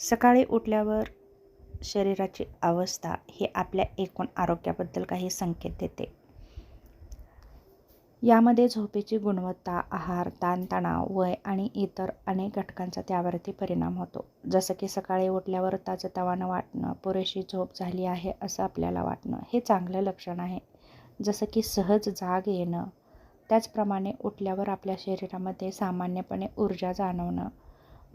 सकाळी उठल्यावर शरीराची अवस्था ही आपल्या एकूण आरोग्याबद्दल काही संकेत देते. यामध्ये झोपेची गुणवत्ता, आहार, ताणतणाव, वय आणि इतर अनेक घटकांचा त्यावरती परिणाम होतो. जसं की सकाळी उठल्यावर ताजंतवानं वाटणं, पुरेशी झोप झाली आहे असं आपल्याला वाटणं हे चांगलं लक्षण आहे. जसं की सहज जाग येणं. त्याचप्रमाणे उठल्यावर आपल्या शरीरामध्ये सामान्यपणे ऊर्जा जाणवणं.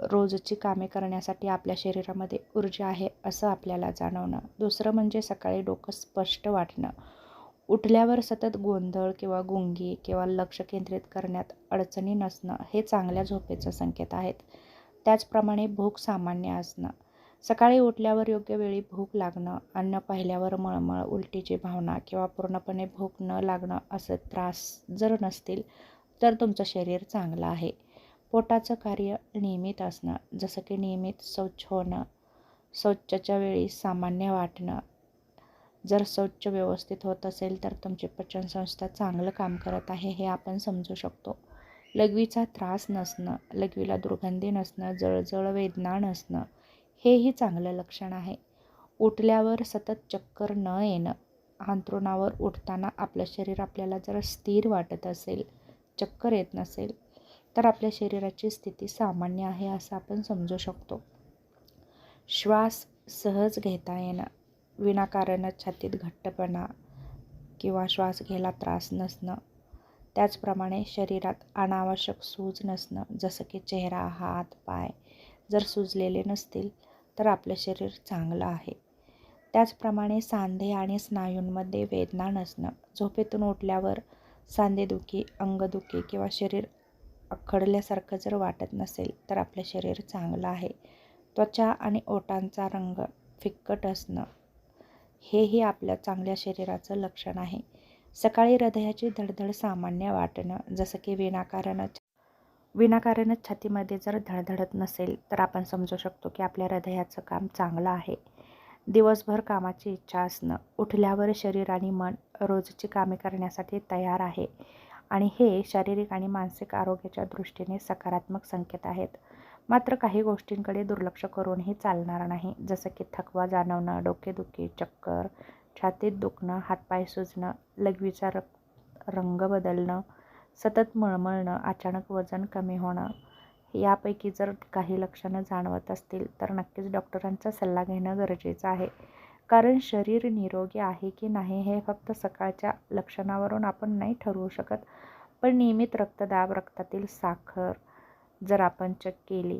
रोजची कामे करण्यासाठी आपल्या शरीरामध्ये ऊर्जा आहे असं आपल्याला जाणवणं. दुसरं म्हणजे सकाळी डोकं स्पष्ट वाटणं. उठल्यावर सतत गोंधळ किंवा गुंगी किंवा लक्ष केंद्रित करण्यात अडचणी नसणं हे चांगल्या झोपेचे संकेत आहेत. त्याचप्रमाणे भूक सामान्य असणं. सकाळी उठल्यावर योग्य वेळी भूक लागणं, अन्न पाहिल्यावर मळमळ, उलटीची भावना किंवा पूर्णपणे भूक न लागणं असे त्रास जर नसतील तर तुमचं शरीर चांगलं आहे. पोटाचं कार्य नियमित असणं, जसं की नियमित शौच होणं, शौचाच्या वेळी सामान्य वाटणं. जर शौच व्यवस्थित होत असेल तर तुमची पचनसंस्था चांगलं काम करत आहे हे आपण समजू शकतो. लघवीचा त्रास नसणं, लघवीला दुर्गंधी नसणं, जळजळ वेदना नसणं हेही चांगलं लक्षण आहे. उठल्यावर सतत चक्कर न येणं. अंथरुणावर उठताना आपलं शरीर आपल्याला जर स्थिर वाटत असेल, चक्कर येत नसेल तर आपल्या शरीराची स्थिती सामान्य आहे असं आपण समजू शकतो. श्वास सहज घेता येणं, विनाकारणच छातीत घट्टपणा किंवा श्वास घ्यायला त्रास नसणं. त्याचप्रमाणे शरीरात अनावश्यक सूज नसणं, जसं की चेहरा, हात, पाय जर सुजलेले नसतील तर आपलं शरीर चांगलं आहे. त्याचप्रमाणे सांधे आणि स्नायूंमध्ये वेदना नसणं. झोपेतून उठल्यावर सांधेदुखी, अंगदुखी किंवा शरीर अखडल्यासारखं जर वाटत नसेल तर आपलं शरीर चांगलं आहे. त्वचा आणि ओठांचा रंग फिक्कट असणं हेही आपल्या चांगल्या शरीराचं लक्षण आहे. सकाळी हृदयाची धडधड सामान्य वाटणं, जसं की विनाकारणच छातीमध्ये जर धडधडत नसेल तर आपण समजू शकतो की आपल्या हृदयाचं काम चांगलं आहे. दिवसभर कामाची इच्छा असणं, उठल्यावर शरीर आणि मन रोजची कामे करण्यासाठी तयार आहे आणि हे शारीरिक आणि मानसिक आरोग्याच्या दृष्टीने सकारात्मक संकेत आहेत. मात्र काही गोष्टींकडे दुर्लक्ष करूनही चालणार नाही, जसं की थकवा जाणवणं, डोकेदुखी, चक्कर, छातीत दुखणं, हातपाय सुजणं, लघवीचा रंग बदलणं, सतत मळमळणं, अचानक वजन कमी होणं. यापैकी जर काही लक्षणं जाणवत असतील तर नक्कीच डॉक्टरांचा सल्ला घेणं गरजेचं आहे. कारण शरीर निरोगी आहे की नाही हे फक्त सकाळच्या लक्षणावरून आपण नाही ठरवू शकत. पण नियमित रक्तदाब, रक्तातील साखर जर आपण चेक केली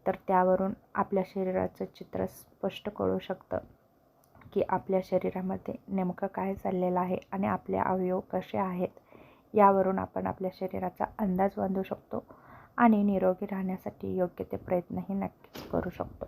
तर त्यावरून आपल्या शरीराचं चित्र स्पष्ट कळू शकतं की आपल्या शरीरामध्ये नेमकं काय चाललेलं आहे आणि आपले अवयव कसे आहेत. यावरून आपण आपल्या शरीराचा अंदाज बांधू शकतो आणि निरोगी राहण्यासाठी योग्य ते प्रयत्नही नक्कीच करू शकतो.